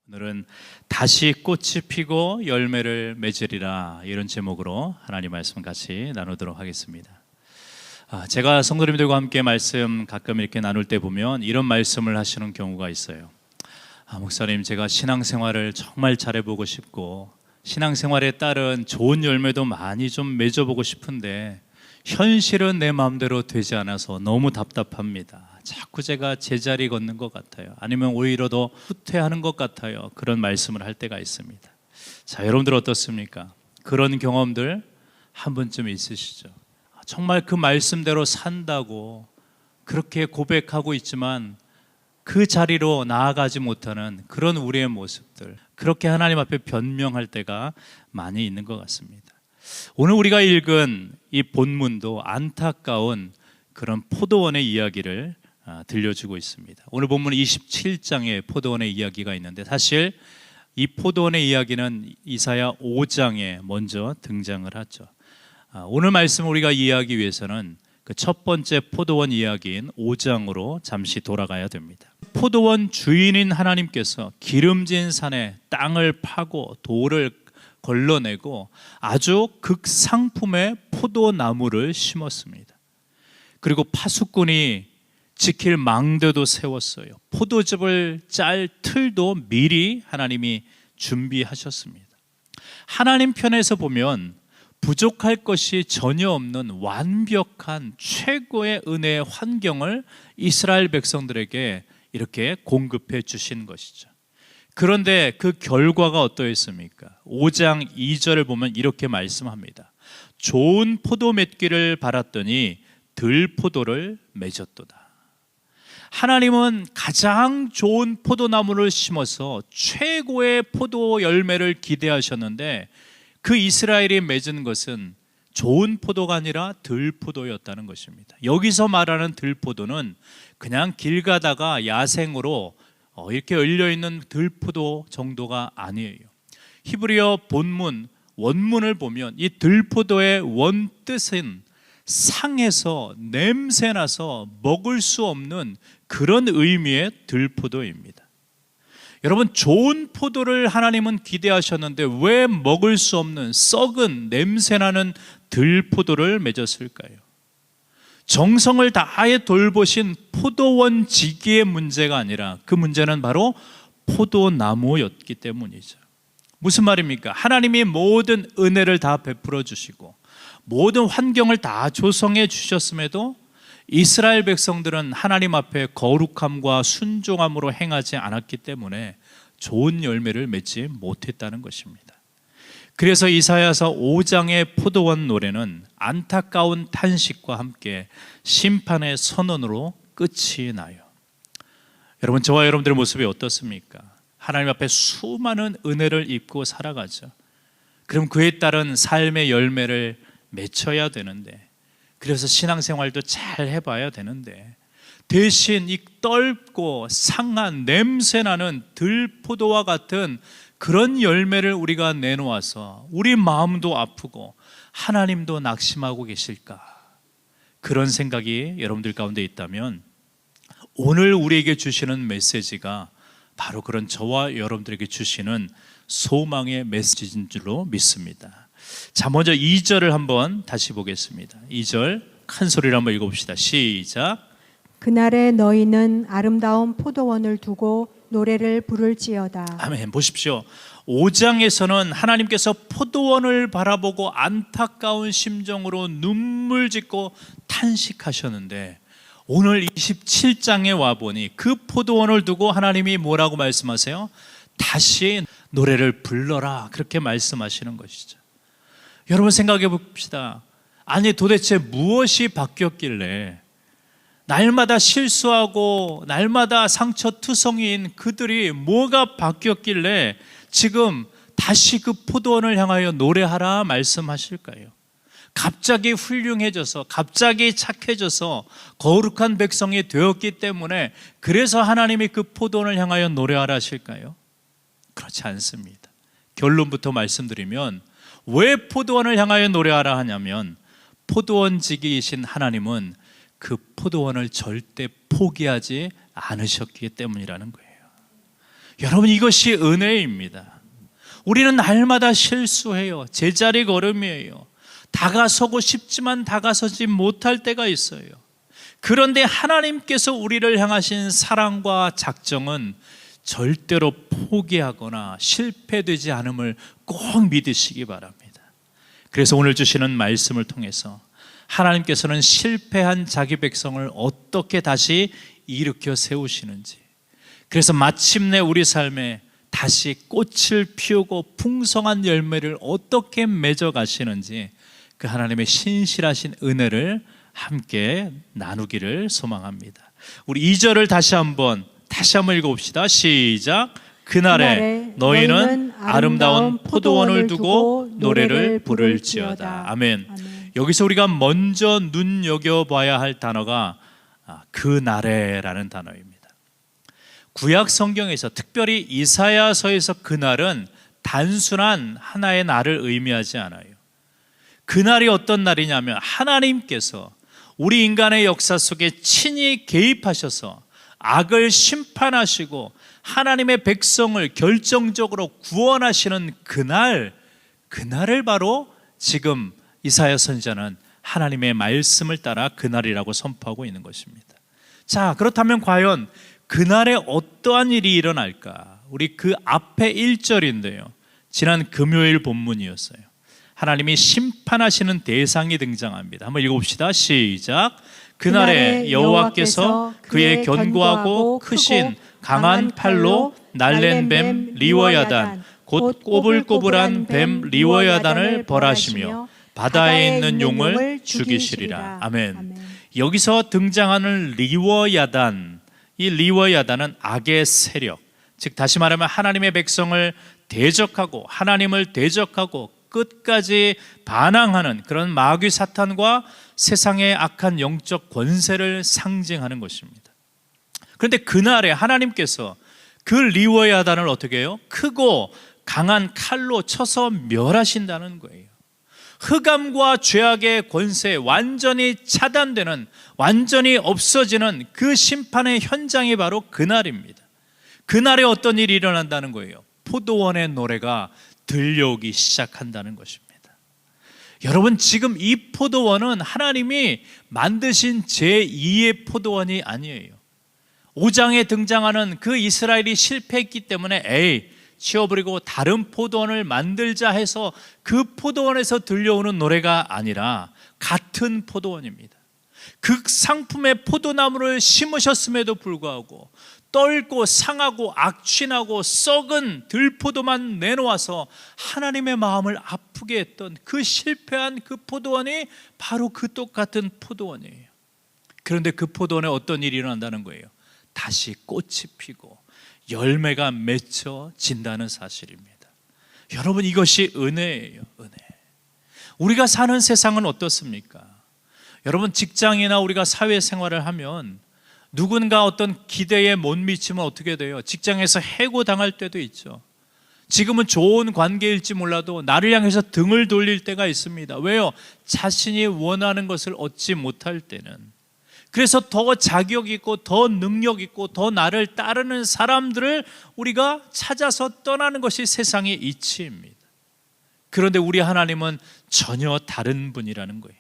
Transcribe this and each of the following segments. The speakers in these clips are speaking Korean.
오늘은 다시 꽃이 피고 열매를 맺으리라, 이런 제목으로 하나님 말씀 같이 나누도록 하겠습니다. 제가 성도님들과 함께 말씀 가끔 이렇게 나눌 때 보면 이런 말씀을 하시는 경우가 있어요. 목사님, 제가 신앙생활을 정말 잘해보고 싶고 신앙생활에 따른 좋은 열매도 많이 좀 맺어보고 싶은데 현실은 내 마음대로 되지 않아서 너무 답답합니다. 자꾸 제가 제자리 걷는 것 같아요. 아니면 오히려 더 후퇴하는 것 같아요. 그런 말씀을 할 때가 있습니다. 자, 여러분들 어떻습니까? 그런 경험들 한 번쯤 있으시죠? 정말 그 말씀대로 산다고 그렇게 고백하고 있지만 그 자리로 나아가지 못하는 그런 우리의 모습들, 그렇게 하나님 앞에 변명할 때가 많이 있는 것 같습니다. 오늘 우리가 읽은 이 본문도 안타까운 그런 포도원의 이야기를 들려주고 있습니다. 오늘 본문 27장에 포도원의 이야기가 있는데, 사실 이 포도원의 이야기는 이사야 5장에 먼저 등장을 하죠. 오늘 말씀을 우리가 이해하기 위해서는 그 첫 번째 포도원 이야기인 5장으로 잠시 돌아가야 됩니다. 포도원 주인인 하나님께서 기름진 산에 땅을 파고 돌을 걸러내고 아주 극상품의 포도나무를 심었습니다. 그리고 파수꾼이 지킬 망대도 세웠어요. 포도즙을 짤 틀도 미리 하나님이 준비하셨습니다. 하나님 편에서 보면 부족할 것이 전혀 없는 완벽한 최고의 은혜의 환경을 이스라엘 백성들에게 이렇게 공급해 주신 것이죠. 그런데 그 결과가 어떠했습니까? 5장 2절을 보면 이렇게 말씀합니다. 좋은 포도 맺기를 바랐더니 들포도를 맺었도다. 하나님은 가장 좋은 포도나무를 심어서 최고의 포도 열매를 기대하셨는데 그 이스라엘이 맺은 것은 좋은 포도가 아니라 들포도였다는 것입니다. 여기서 말하는 들포도는 그냥 길 가다가 야생으로 이렇게 열려있는 들포도 정도가 아니에요. 히브리어 본문 원문을 보면 이 들포도의 원뜻은 상해서 냄새나서 먹을 수 없는 그런 의미의 들포도입니다. 여러분, 좋은 포도를 하나님은 기대하셨는데 왜 먹을 수 없는 썩은 냄새나는 들포도를 맺었을까요? 정성을 다해 돌보신 포도원 지기의 문제가 아니라 그 문제는 바로 포도나무였기 때문이죠. 무슨 말입니까? 하나님이 모든 은혜를 다 베풀어 주시고 모든 환경을 다 조성해 주셨음에도 이스라엘 백성들은 하나님 앞에 거룩함과 순종함으로 행하지 않았기 때문에 좋은 열매를 맺지 못했다는 것입니다. 그래서 이사야서 5장의 포도원 노래는 안타까운 탄식과 함께 심판의 선언으로 끝이 나요. 여러분, 저와 여러분들의 모습이 어떻습니까? 하나님 앞에 수많은 은혜를 입고 살아가죠. 그럼 그에 따른 삶의 열매를 맺혀야 되는데, 그래서 신앙생활도 잘 해봐야 되는데 대신 이 떫고 상한 냄새나는 들포도와 같은 그런 열매를 우리가 내놓아서 우리 마음도 아프고 하나님도 낙심하고 계실까? 그런 생각이 여러분들 가운데 있다면 오늘 우리에게 주시는 메시지가 바로 그런 저와 여러분들에게 주시는 소망의 메시지인 줄로 믿습니다. 자, 먼저 2절을 한번 다시 보겠습니다. 2절 큰 소리로 한번 읽어봅시다. 시작. 그날에 너희는 아름다운 포도원을 두고 노래를 부를지어다. 아멘. 보십시오. 5장에서는 하나님께서 포도원을 바라보고 안타까운 심정으로 눈물 짓고 탄식하셨는데 오늘 27장에 와보니 그 포도원을 두고 하나님이 뭐라고 말씀하세요? 다시 노래를 불러라, 그렇게 말씀하시는 것이죠. 여러분, 생각해 봅시다. 아니, 도대체 무엇이 바뀌었길래 날마다 실수하고 날마다 상처투성이인 그들이 뭐가 바뀌었길래 지금 다시 그 포도원을 향하여 노래하라 말씀하실까요? 갑자기 훌륭해져서, 갑자기 착해져서 거룩한 백성이 되었기 때문에 그래서 하나님이 그 포도원을 향하여 노래하라 하실까요? 그렇지 않습니다. 결론부터 말씀드리면 왜 포도원을 향하여 노래하라 하냐면 포도원지기이신 하나님은 그 포도원을 절대 포기하지 않으셨기 때문이라는 거예요. 여러분, 이것이 은혜입니다. 우리는 날마다 실수해요. 제자리 걸음이에요. 다가서고 싶지만 다가서지 못할 때가 있어요. 그런데 하나님께서 우리를 향하신 사랑과 작정은 절대로 포기하거나 실패되지 않음을 꼭 믿으시기 바랍니다. 그래서 오늘 주시는 말씀을 통해서 하나님께서는 실패한 자기 백성을 어떻게 다시 일으켜 세우시는지, 그래서 마침내 우리 삶에 다시 꽃을 피우고 풍성한 열매를 어떻게 맺어 가시는지, 그 하나님의 신실하신 은혜를 함께 나누기를 소망합니다. 우리 2절을 다시 한번 읽어봅시다. 시작. 그날에 너희는 아름다운 포도원을 두고 노래를 부를지어다. 아멘. 여기서 우리가 먼저 눈여겨봐야 할 단어가 그날에라는 단어입니다. 구약 성경에서 특별히 이사야서에서 그날은 단순한 하나의 날을 의미하지 않아요. 그날이 어떤 날이냐면 하나님께서 우리 인간의 역사 속에 친히 개입하셔서 악을 심판하시고 하나님의 백성을 결정적으로 구원하시는 그날을 바로 지금 이사야 선지자는 하나님의 말씀을 따라 그날이라고 선포하고 있는 것입니다. 자, 그렇다면 과연 그날에 어떠한 일이 일어날까? 우리 그 앞에 1절인데요, 지난 금요일 본문이었어요. 하나님이 심판하시는 대상이 등장합니다. 한번 읽어봅시다. 시작. 그날에 여호와께서 그의 견고하고 크신 강한 팔로 날랜 뱀 리워야단, 곧 꼬불꼬불한 뱀 리워야단을 벌하시며 바다에 있는 용을 죽이시리라. 아멘. 여기서 등장하는 리워야단, 이 리워야단은 악의 세력, 즉 다시 말하면 하나님의 백성을 대적하고 하나님을 대적하고 끝까지 반항하는 그런 마귀 사탄과 세상의 악한 영적 권세를 상징하는 것입니다. 그런데 그날에 하나님께서 그 리워야단을 어떻게 해요? 크고 강한 칼로 쳐서 멸하신다는 거예요. 흑암과 죄악의 권세 완전히 차단되는, 완전히 없어지는 그 심판의 현장이 바로 그날입니다. 그날에 어떤 일이 일어난다는 거예요? 포도원의 노래가 들려오기 시작한다는 것입니다. 여러분, 지금 이 포도원은 하나님이 만드신 제2의 포도원이 아니에요. 5장에 등장하는 그 이스라엘이 실패했기 때문에 치워버리고 다른 포도원을 만들자 해서 그 포도원에서 들려오는 노래가 아니라 같은 포도원입니다. 극상품의 포도나무를 심으셨음에도 불구하고 떨고 상하고 악취나고 썩은 들포도만 내놓아서 하나님의 마음을 아프게 했던 그 실패한 그 포도원이 바로 그 똑같은 포도원이에요. 그런데 그 포도원에 어떤 일이 일어난다는 거예요? 다시 꽃이 피고 열매가 맺혀진다는 사실입니다. 여러분, 이것이 은혜예요. 은혜. 우리가 사는 세상은 어떻습니까? 여러분, 직장이나 우리가 사회생활을 하면 누군가 어떤 기대에 못 미치면 어떻게 돼요? 직장에서 해고당할 때도 있죠. 지금은 좋은 관계일지 몰라도 나를 향해서 등을 돌릴 때가 있습니다. 왜요? 자신이 원하는 것을 얻지 못할 때는. 그래서 더 자격 있고 더 능력 있고 더 나를 따르는 사람들을 우리가 찾아서 떠나는 것이 세상의 이치입니다. 그런데 우리 하나님은 전혀 다른 분이라는 거예요.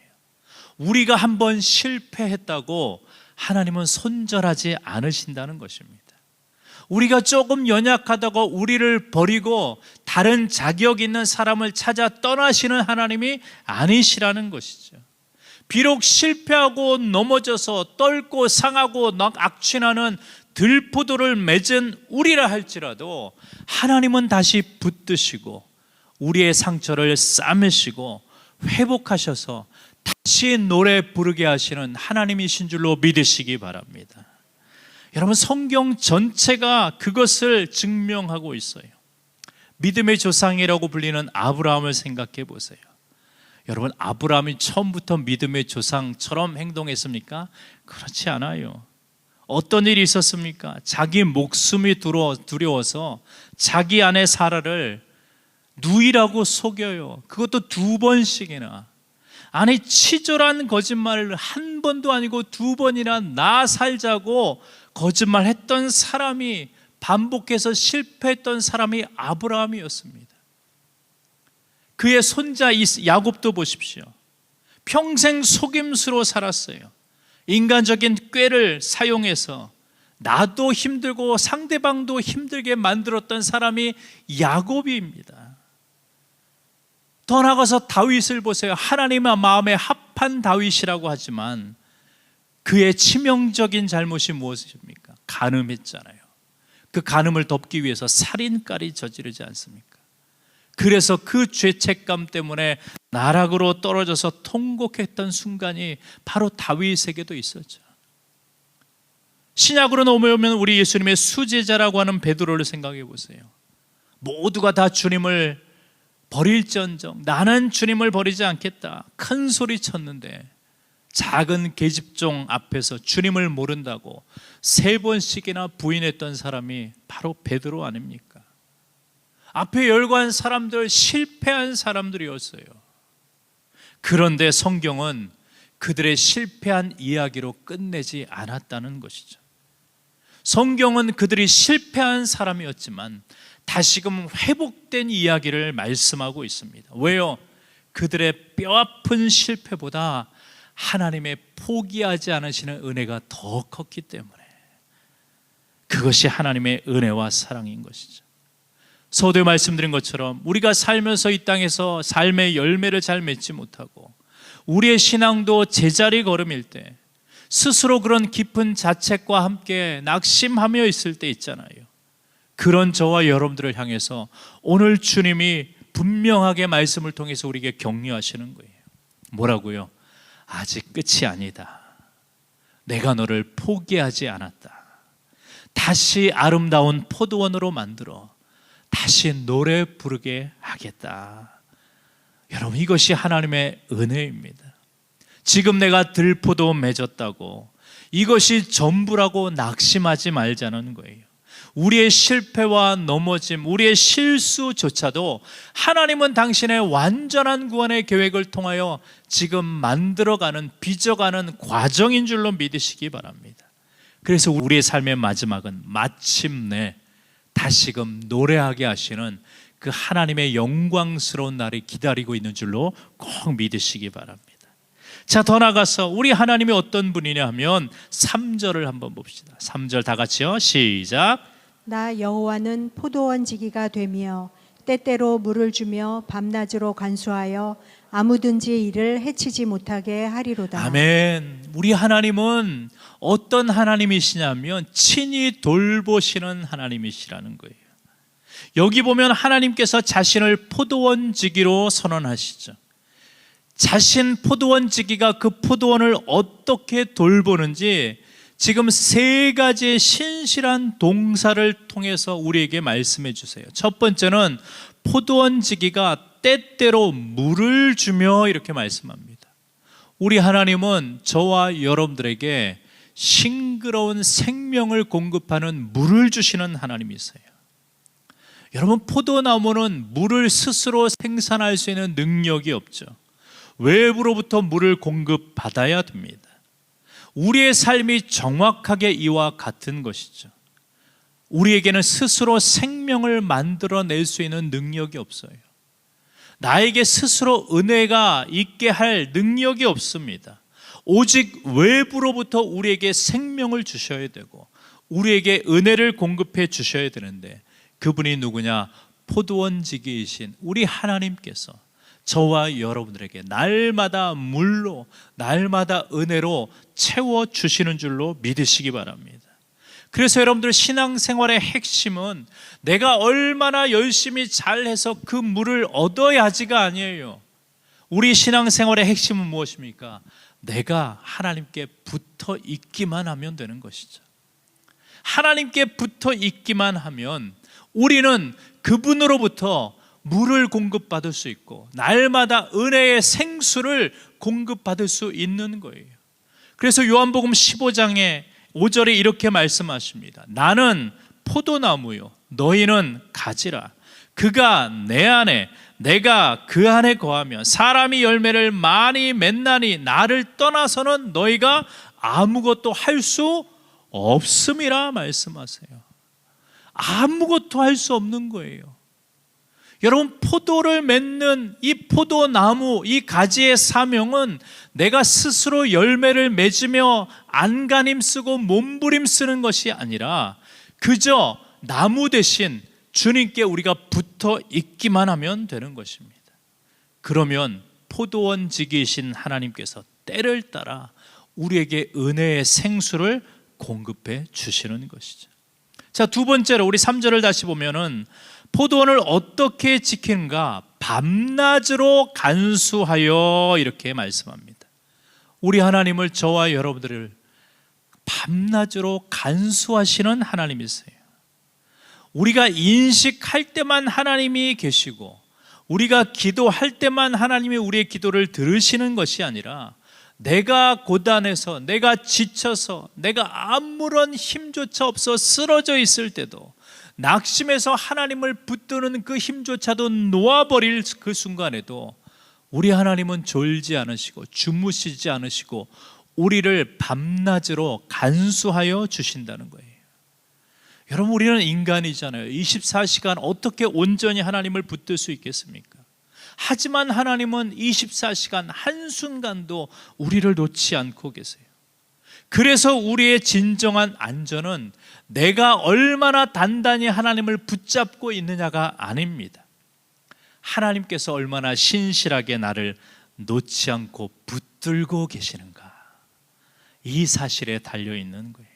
우리가 한번 실패했다고 하나님은 손절하지 않으신다는 것입니다. 우리가 조금 연약하다고 우리를 버리고 다른 자격 있는 사람을 찾아 떠나시는 하나님이 아니시라는 것이죠. 비록 실패하고 넘어져서 떨고 상하고 악취나는 들포도를 맺은 우리라 할지라도 하나님은 다시 붙드시고 우리의 상처를 싸매시고 회복하셔서 다시 노래 부르게 하시는 하나님이신 줄로 믿으시기 바랍니다. 여러분, 성경 전체가 그것을 증명하고 있어요. 믿음의 조상이라고 불리는 아브라함을 생각해 보세요. 여러분, 아브라함이 처음부터 믿음의 조상처럼 행동했습니까? 그렇지 않아요. 어떤 일이 있었습니까? 자기 목숨이 두려워서 자기 아내 사라를 누이라고 속여요. 그것도 2번씩이나. 아니, 치졸한 거짓말을 한 번도 아니고 2번이나 나 살자고 거짓말했던 사람이 반복해서 실패했던 사람이 아브라함이었습니다. 그의 손자 야곱도 보십시오. 평생 속임수로 살았어요. 인간적인 꾀를 사용해서 나도 힘들고 상대방도 힘들게 만들었던 사람이 야곱입니다. 더 나아가서 다윗을 보세요. 하나님의 마음에 합한 다윗이라고 하지만 그의 치명적인 잘못이 무엇입니까? 간음했잖아요. 그 간음을 덮기 위해서 살인까지 저지르지 않습니까? 그래서 그 죄책감 때문에 나락으로 떨어져서 통곡했던 순간이 바로 다윗에게도 있었죠. 신약으로 넘어오면 우리 예수님의 수제자라고 하는 베드로를 생각해 보세요. 모두가 다 주님을 버릴지언정 나는 주님을 버리지 않겠다 큰 소리 쳤는데 작은 계집종 앞에서 주님을 모른다고 3번씩이나 부인했던 사람이 바로 베드로 아닙니까? 앞에 열거한 사람들 실패한 사람들이었어요. 그런데 성경은 그들의 실패한 이야기로 끝내지 않았다는 것이죠. 성경은 그들이 실패한 사람이었지만 다시금 회복된 이야기를 말씀하고 있습니다. 왜요? 그들의 뼈아픈 실패보다 하나님의 포기하지 않으시는 은혜가 더 컸기 때문에 그것이 하나님의 은혜와 사랑인 것이죠. 서두에 말씀드린 것처럼 우리가 살면서 이 땅에서 삶의 열매를 잘 맺지 못하고 우리의 신앙도 제자리 걸음일 때 스스로 그런 깊은 자책과 함께 낙심하며 있을 때 있잖아요. 그런 저와 여러분들을 향해서 오늘 주님이 분명하게 말씀을 통해서 우리에게 격려하시는 거예요. 뭐라고요? 아직 끝이 아니다. 내가 너를 포기하지 않았다. 다시 아름다운 포도원으로 만들어 다시 노래 부르게 하겠다. 여러분, 이것이 하나님의 은혜입니다. 지금 내가 들포도 맺었다고 이것이 전부라고 낙심하지 말자는 거예요. 우리의 실패와 넘어짐, 우리의 실수조차도 하나님은 당신의 완전한 구원의 계획을 통하여 지금 만들어가는, 빚어가는 과정인 줄로 믿으시기 바랍니다. 그래서 우리의 삶의 마지막은 마침내 다시금 노래하게 하시는 그 하나님의 영광스러운 날이 기다리고 있는 줄로 꼭 믿으시기 바랍니다. 자, 더 나가서 우리 하나님이 어떤 분이냐 하면 3절을 한번 봅시다. 3절 다 같이요. 시작. 나 여호와는 포도원 지기가 되며 때때로 물을 주며 밤낮으로 간수하여 아무든지 이를 해치지 못하게 하리로다. 아멘. 우리 하나님은 어떤 하나님이시냐면 친히 돌보시는 하나님이시라는 거예요. 여기 보면 하나님께서 자신을 포도원지기로 선언하시죠. 자신 포도원지기가 그 포도원을 어떻게 돌보는지 지금 3가지의 신실한 동사를 통해서 우리에게 말씀해 주세요. 첫 번째는 포도원지기가 때때로 물을 주며 이렇게 말씀합니다. 우리 하나님은 저와 여러분들에게 싱그러운 생명을 공급하는 물을 주시는 하나님이세요. 여러분, 포도나무는 물을 스스로 생산할 수 있는 능력이 없죠. 외부로부터 물을 공급받아야 됩니다. 우리의 삶이 정확하게 이와 같은 것이죠. 우리에게는 스스로 생명을 만들어낼 수 있는 능력이 없어요. 나에게 스스로 은혜가 있게 할 능력이 없습니다. 오직 외부로부터 우리에게 생명을 주셔야 되고 우리에게 은혜를 공급해 주셔야 되는데 그분이 누구냐? 포도원지기이신 우리 하나님께서 저와 여러분들에게 날마다 물로, 날마다 은혜로 채워주시는 줄로 믿으시기 바랍니다. 그래서 여러분들 신앙생활의 핵심은 내가 얼마나 열심히 잘해서 그 물을 얻어야지가 아니에요. 우리 신앙생활의 핵심은 무엇입니까? 내가 하나님께 붙어 있기만 하면 되는 것이죠. 하나님께 붙어 있기만 하면 우리는 그분으로부터 물을 공급받을 수 있고 날마다 은혜의 생수를 공급받을 수 있는 거예요. 그래서 요한복음 15장에 5절에 이렇게 말씀하십니다. 나는 포도나무요 너희는 가지라. 그가 내 안에 내가 그 안에 거하며 사람이 열매를 많이 맺나니 나를 떠나서는 너희가 아무것도 할 수 없음이라 말씀하세요. 아무것도 할 수 없는 거예요. 여러분, 포도를 맺는 이 포도나무, 이 가지의 사명은 내가 스스로 열매를 맺으며 안간힘 쓰고 몸부림 쓰는 것이 아니라 그저 나무 대신 주님께 우리가 붙어 있기만 하면 되는 것입니다. 그러면 포도원지기이신 하나님께서 때를 따라 우리에게 은혜의 생수를 공급해 주시는 것이죠. 자, 두 번째로 우리 3절을 다시 보면은 포도원을 어떻게 지키는가? 밤낮으로 간수하여 이렇게 말씀합니다. 우리 하나님을, 저와 여러분들을 밤낮으로 간수하시는 하나님이세요. 우리가 인식할 때만 하나님이 계시고 우리가 기도할 때만 하나님이 우리의 기도를 들으시는 것이 아니라 내가 고단해서, 내가 지쳐서, 내가 아무런 힘조차 없어 쓰러져 있을 때도, 낙심해서 하나님을 붙드는 그 힘조차도 놓아버릴 그 순간에도 우리 하나님은 졸지 않으시고 주무시지 않으시고 우리를 밤낮으로 간수하여 주신다는 거예요. 여러분, 우리는 인간이잖아요. 24시간 어떻게 온전히 하나님을 붙들 수 있겠습니까? 하지만 하나님은 24시간 한순간도 우리를 놓지 않고 계세요. 그래서 우리의 진정한 안전은 내가 얼마나 단단히 하나님을 붙잡고 있느냐가 아닙니다. 하나님께서 얼마나 신실하게 나를 놓지 않고 붙들고 계시는가, 이 사실에 달려있는 거예요.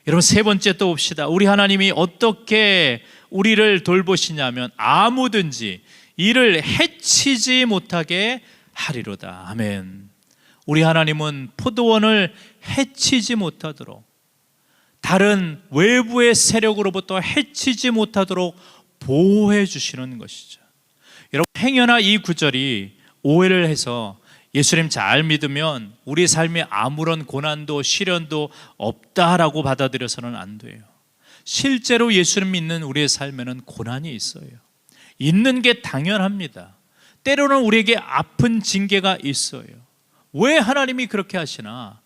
여러분, 세 번째 또 봅시다. 우리 하나님이 어떻게 우리를 돌보시냐면 아무든지 이를 해치지 못하게 하리로다. 아멘. 우리 하나님은 포도원을 해치지 못하도록, 다른 외부의 세력으로부터 해치지 못하도록 보호해 주시는 것이죠. 여러분, 행여나 이 구절이 오해를 해서 예수님 잘 믿으면 우리 삶에 아무런 고난도 시련도 없다라고 받아들여서는 안 돼요. 실제로 예수님 믿는 우리의 삶에는 고난이 있어요. 있는 게 당연합니다. 때로는 우리에게 아픈 징계가 있어요. 왜 하나님이 그렇게 하시나?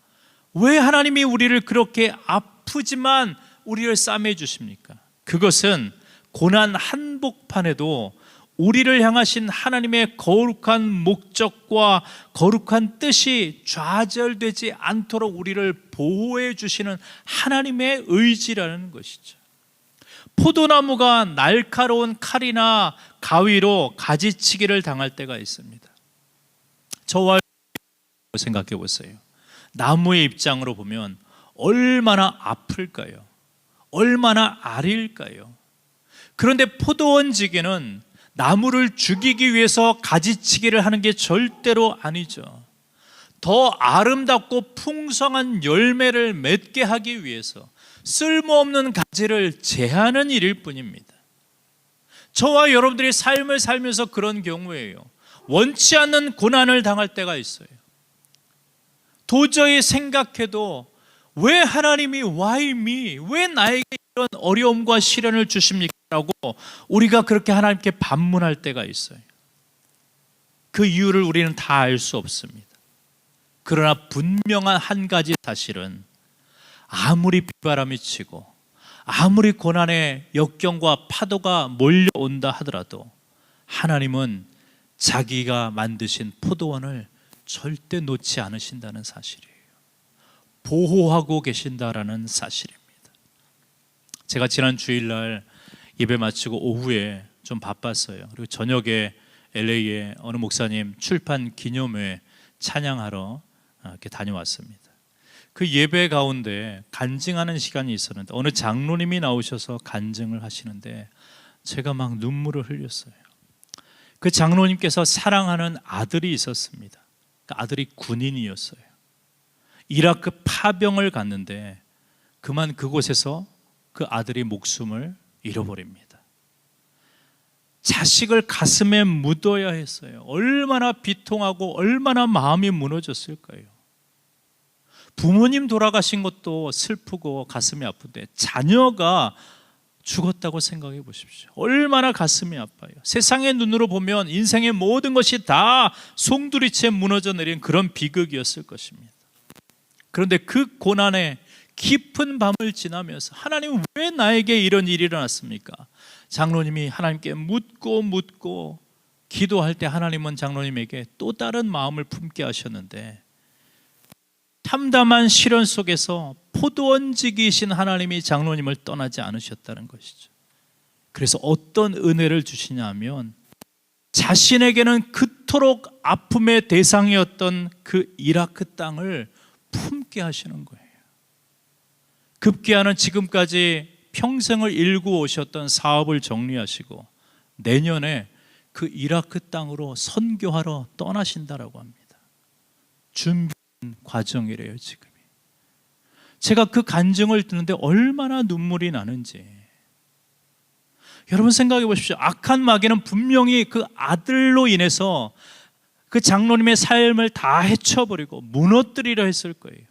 왜 하나님이 우리를 그렇게 아프지만 우리를 싸매 주십니까? 그것은 고난 한복판에도 우리를 향하신 하나님의 거룩한 목적과 거룩한 뜻이 좌절되지 않도록 우리를 보호해 주시는 하나님의 의지라는 것이죠. 포도나무가 날카로운 칼이나 가위로 가지치기를 당할 때가 있습니다. 저와 생각해 보세요. 나무의 입장으로 보면 얼마나 아플까요? 얼마나 아릴까요? 그런데 포도원지기는 나무를 죽이기 위해서 가지치기를 하는 게 절대로 아니죠. 더 아름답고 풍성한 열매를 맺게 하기 위해서 쓸모없는 가지를 제하는 일일 뿐입니다. 저와 여러분들이 삶을 살면서 그런 경우에요, 원치 않는 고난을 당할 때가 있어요. 도저히 생각해도 왜 하나님이 why me? 왜 나에게 이런 어려움과 시련을 주십니까? 라고 우리가 그렇게 하나님께 반문할 때가 있어요. 그 이유를 우리는 다 알 수 없습니다. 그러나 분명한 한 가지 사실은 아무리 비바람이 치고 아무리 고난의 역경과 파도가 몰려온다 하더라도 하나님은 자기가 만드신 포도원을 절대 놓지 않으신다는 사실이에요. 보호하고 계신다라는 사실입니다. 제가 지난 주일날 예배 마치고 오후에 좀 바빴어요. 그리고 저녁에 LA에 어느 목사님 출판 기념회 찬양하러 이렇게 다녀왔습니다. 그 예배 가운데 간증하는 시간이 있었는데 어느 장로님이 나오셔서 간증을 하시는데 제가 막 눈물을 흘렸어요. 그 장로님께서 사랑하는 아들이 있었습니다. 그 아들이 군인이었어요. 이라크 파병을 갔는데 그만 그곳에서 그 아들이 목숨을 잃어버립니다. 자식을 가슴에 묻어야 했어요. 얼마나 비통하고 얼마나 마음이 무너졌을까요? 부모님 돌아가신 것도 슬프고 가슴이 아픈데 자녀가 죽었다고 생각해 보십시오. 얼마나 가슴이 아파요. 세상의 눈으로 보면 인생의 모든 것이 다 송두리째 무너져 내린 그런 비극이었을 것입니다. 그런데 그 고난의 깊은 밤을 지나면서 하나님은 왜 나에게 이런 일이 일어났습니까? 장로님이 하나님께 묻고 기도할 때 하나님은 장로님에게 또 다른 마음을 품게 하셨는데, 참담한 시련 속에서 포도원지기이신 하나님이 장로님을 떠나지 않으셨다는 것이죠. 그래서 어떤 은혜를 주시냐면, 자신에게는 그토록 아픔의 대상이었던 그 이라크 땅을 품게 하시는 거예요. 급기야는 지금까지 평생을 일구 오셨던 사업을 정리하시고 내년에 그 이라크 땅으로 선교하러 떠나신다라고 합니다. 준비 과정이래요, 지금이. 제가 그 간증을 듣는데 얼마나 눈물이 나는지. 여러분 생각해 보십시오. 악한 마귀는 분명히 그 아들로 인해서 그 장로님의 삶을 다 해쳐버리고 무너뜨리려 했을 거예요.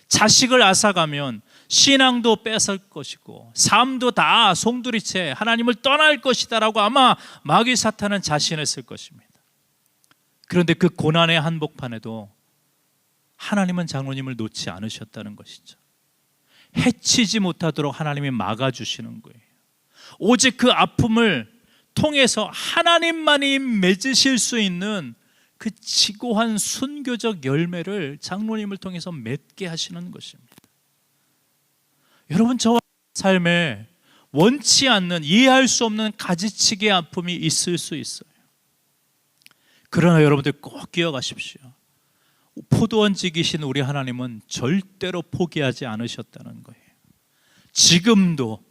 자식을 앗아가면 신앙도 뺏을 것이고 삶도 다 송두리째 하나님을 떠날 것이다 라고 아마 마귀 사탄은 자신했을 것입니다. 그런데 그 고난의 한복판에도 하나님은 장로님을 놓지 않으셨다는 것이죠. 해치지 못하도록 하나님이 막아주시는 거예요. 오직 그 아픔을 통해서 하나님만이 맺으실 수 있는 그 지고한 순교적 열매를 장로님을 통해서 맺게 하시는 것입니다. 여러분, 저와 삶에 원치 않는, 이해할 수 없는 가지치기의 아픔이 있을 수 있어요. 그러나 여러분들 꼭 기억하십시오. 포도원지기신 우리 하나님은 절대로 포기하지 않으셨다는 거예요. 지금도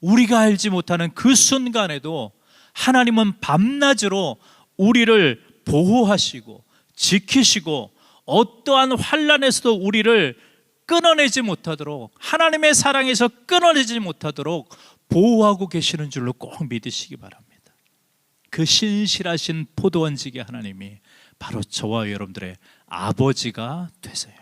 우리가 알지 못하는 그 순간에도 하나님은 밤낮으로 우리를 보호하시고 지키시고 어떠한 환난에서도 우리를 끊어내지 못하도록, 하나님의 사랑에서 끊어내지 못하도록 보호하고 계시는 줄로 꼭 믿으시기 바랍니다. 그 신실하신 포도원지기 하나님이 바로 저와 여러분들의 아버지가 되세요.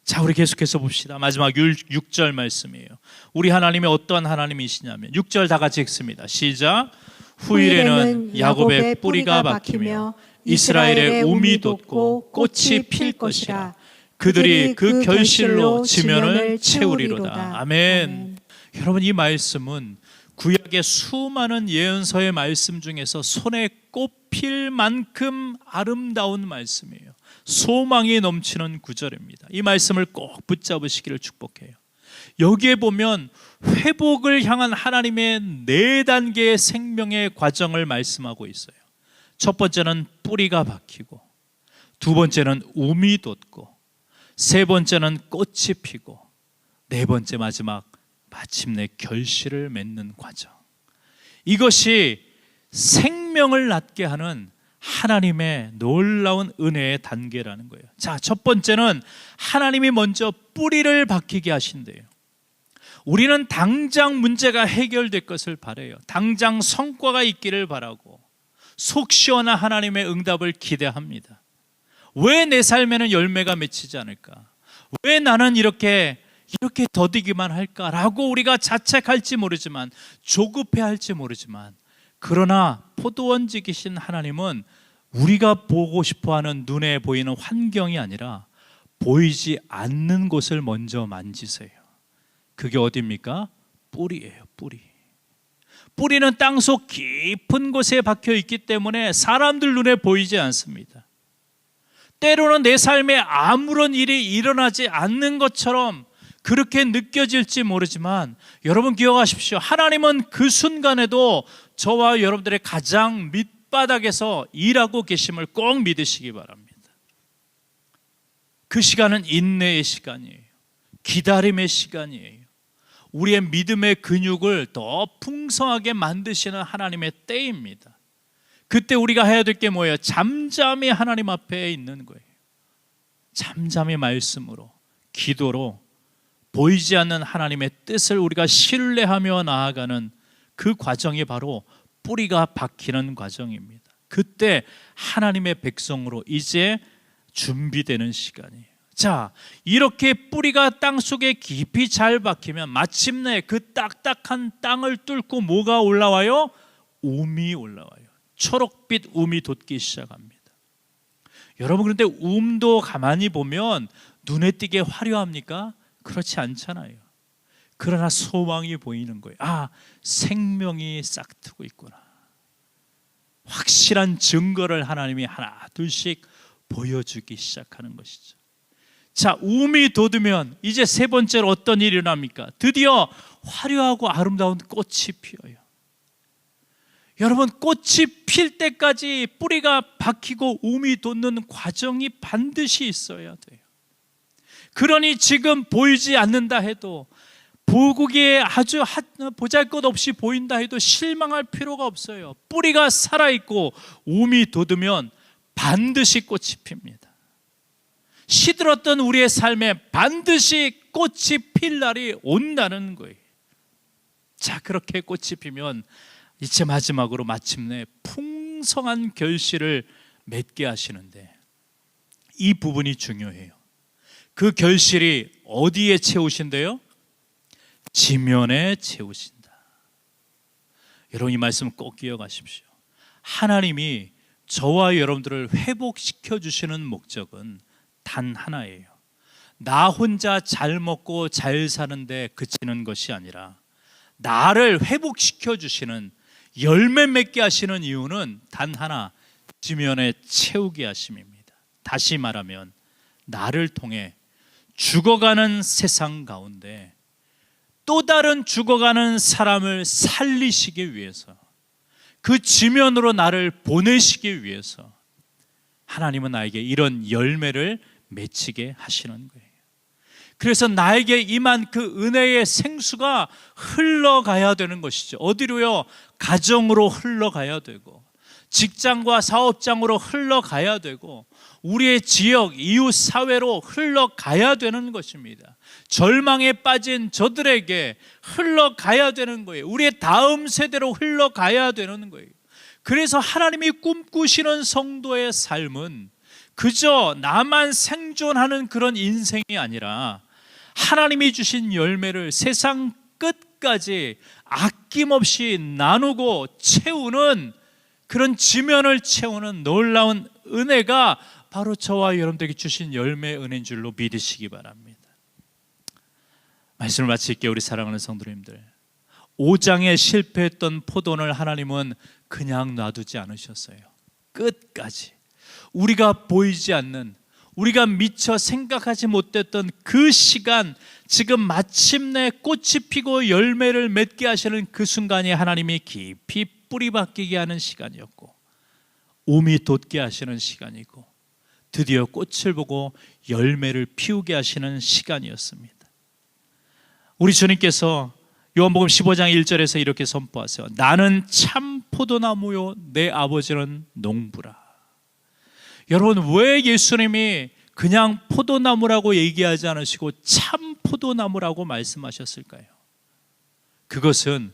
자, 우리 계속해서 봅시다. 마지막 6절 말씀이에요. 우리 하나님이 어떠한 하나님이시냐면, 6절 다 같이 읽습니다. 시작. 후일에는 야곱의 뿌리가 박히며 이스라엘의 움이 돋고 꽃이 필 것이라. 그들이 그 결실로 지면을 채우리로다. 아멘. 여러분, 이 말씀은 구약의 수많은 예언서의 말씀 중에서 손에 꼽힐 만큼 아름다운 말씀이에요. 소망이 넘치는 구절입니다. 이 말씀을 꼭 붙잡으시기를 축복해요. 여기에 보면 회복을 향한 하나님의 4단계의 생명의 과정을 말씀하고 있어요. 첫 번째는 뿌리가 박히고, 두 번째는 움이 돋고, 세 번째는 꽃이 피고, 네 번째 마지막 마침내 결실을 맺는 과정. 이것이 생명을 낳게 하는 하나님의 놀라운 은혜의 단계라는 거예요. 자, 첫 번째는 하나님이 먼저 뿌리를 박히게 하신대요. 우리는 당장 문제가 해결될 것을 바라요. 당장 성과가 있기를 바라고 속 시원한 하나님의 응답을 기대합니다. 왜 내 삶에는 열매가 맺히지 않을까? 왜 나는 이렇게 더디기만 할까라고 우리가 자책할지 모르지만, 조급해할지 모르지만, 그러나 포도원지기신 하나님은 우리가 보고 싶어하는 눈에 보이는 환경이 아니라 보이지 않는 곳을 먼저 만지세요. 그게 어디입니까? 뿌리예요. 뿌리. 뿌리는 땅속 깊은 곳에 박혀 있기 때문에 사람들 눈에 보이지 않습니다. 때로는 내 삶에 아무런 일이 일어나지 않는 것처럼 그렇게 느껴질지 모르지만, 여러분 기억하십시오. 하나님은 그 순간에도 저와 여러분들의 가장 밑바닥에서 일하고 계심을 꼭 믿으시기 바랍니다. 그 시간은 인내의 시간이에요. 기다림의 시간이에요. 우리의 믿음의 근육을 더 풍성하게 만드시는 하나님의 때입니다. 그때 우리가 해야 될 게 뭐예요? 잠잠히 하나님 앞에 있는 거예요. 잠잠히 말씀으로, 기도로 보이지 않는 하나님의 뜻을 우리가 신뢰하며 나아가는 그 과정이 바로 뿌리가 박히는 과정입니다. 그때 하나님의 백성으로 이제 준비되는 시간이에요. 자, 이렇게 뿌리가 땅속에 깊이 잘 박히면 마침내 그 딱딱한 땅을 뚫고 뭐가 올라와요? 움이 올라와요. 초록빛 움이 돋기 시작합니다. 여러분, 그런데 움도 가만히 보면 눈에 띄게 화려합니까? 그렇지 않잖아요. 그러나 소망이 보이는 거예요. 아, 생명이 싹트고 있구나. 확실한 증거를 하나님이 하나 둘씩 보여주기 시작하는 것이죠. 자, 움이 돋으면 이제 세 번째로 어떤 일이 일어납니까? 드디어 화려하고 아름다운 꽃이 피어요. 여러분, 꽃이 필 때까지 뿌리가 박히고 움이 돋는 과정이 반드시 있어야 돼요. 그러니 지금 보이지 않는다 해도, 보기에 아주 보잘것없이 보인다 해도 실망할 필요가 없어요. 뿌리가 살아있고 움이 돋으면 반드시 꽃이 핍니다. 시들었던 우리의 삶에 반드시 꽃이 필 날이 온다는 거예요. 자, 그렇게 꽃이 피면 이제 마지막으로 마침내 풍성한 결실을 맺게 하시는데, 이 부분이 중요해요. 그 결실이 어디에 채우신대요? 지면에 채우신다. 여러분, 이 말씀 꼭 기억하십시오. 하나님이 저와 여러분들을 회복시켜 주시는 목적은 단 하나예요. 나 혼자 잘 먹고 잘 사는데 그치는 것이 아니라, 나를 회복시켜 주시는, 열매 맺게 하시는 이유는 단 하나, 지면에 채우게 하심입니다. 다시 말하면 나를 통해 죽어가는 세상 가운데 또 다른 죽어가는 사람을 살리시기 위해서, 그 지면으로 나를 보내시기 위해서 하나님은 나에게 이런 열매를 맺히게 하시는 거예요. 그래서 나에게 임한 그 은혜의 생수가 흘러가야 되는 것이죠. 어디로요? 가정으로 흘러가야 되고, 직장과 사업장으로 흘러가야 되고, 우리의 지역, 이웃 사회로 흘러가야 되는 것입니다. 절망에 빠진 저들에게 흘러가야 되는 거예요. 우리의 다음 세대로 흘러가야 되는 거예요. 그래서 하나님이 꿈꾸시는 성도의 삶은 그저 나만 생존하는 그런 인생이 아니라, 하나님이 주신 열매를 세상 끝까지 아낌없이 나누고 채우는, 그런 지면을 채우는 놀라운 은혜가 바로 저와 여러분들에게 주신 열매의 은혜인 줄로 믿으시기 바랍니다. 말씀을 마칠게요. 우리 사랑하는 성도님들, 5장에 실패했던 포도원을 하나님은 그냥 놔두지 않으셨어요. 끝까지 우리가 보이지 않는, 우리가 미처 생각하지 못했던 그 시간, 지금 마침내 꽃이 피고 열매를 맺게 하시는 그 순간이 하나님이 깊이 뿌리 박히게 하는 시간이었고, 움이 돋게 하시는 시간이고, 드디어 꽃을 보고 열매를 피우게 하시는 시간이었습니다. 우리 주님께서 요한복음 15장 1절에서 이렇게 선포하세요. 나는 참 포도나무요, 내 아버지는 농부라. 여러분, 왜 예수님이 그냥 포도나무라고 얘기하지 않으시고 참 포도나무라고 말씀하셨을까요? 그것은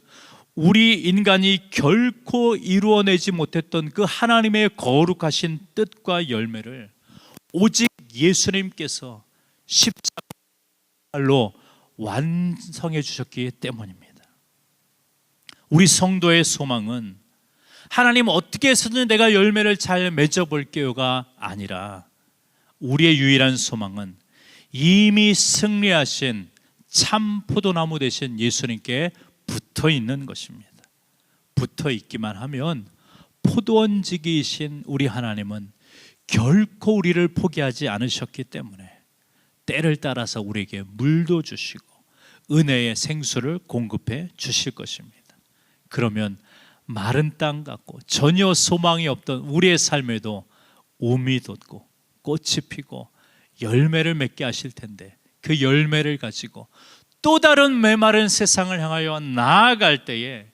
우리 인간이 결코 이루어내지 못했던 그 하나님의 거룩하신 뜻과 열매를 오직 예수님께서 십자가로 완성해 주셨기 때문입니다. 우리 성도의 소망은 하나님 어떻게 해서든 내가 열매를 잘 맺어볼게요가 아니라, 우리의 유일한 소망은 이미 승리하신 참 포도나무 되신 예수님께 붙어 있는 것입니다. 붙어 있기만 하면 포도원지기이신 우리 하나님은 결코 우리를 포기하지 않으셨기 때문에 때를 따라서 우리에게 물도 주시고 은혜의 생수를 공급해 주실 것입니다. 그러면 마른 땅 같고 전혀 소망이 없던 우리의 삶에도 움이 돋고 꽃이 피고 열매를 맺게 하실 텐데, 그 열매를 가지고 또 다른 메마른 세상을 향하여 나아갈 때에,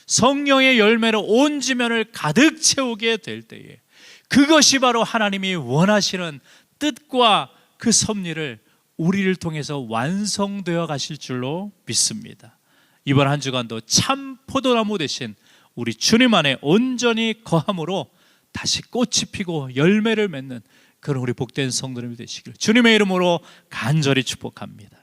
성령의 열매로 온 지면을 가득 채우게 될 때에, 그것이 바로 하나님이 원하시는 뜻과 그 섭리를 우리를 통해서 완성되어 가실 줄로 믿습니다. 이번 한 주간도 참 포도나무 되신 우리 주님 안에 온전히 거함으로 다시 꽃이 피고 열매를 맺는 그런 우리 복된 성도님이 되시길 주님의 이름으로 간절히 축복합니다.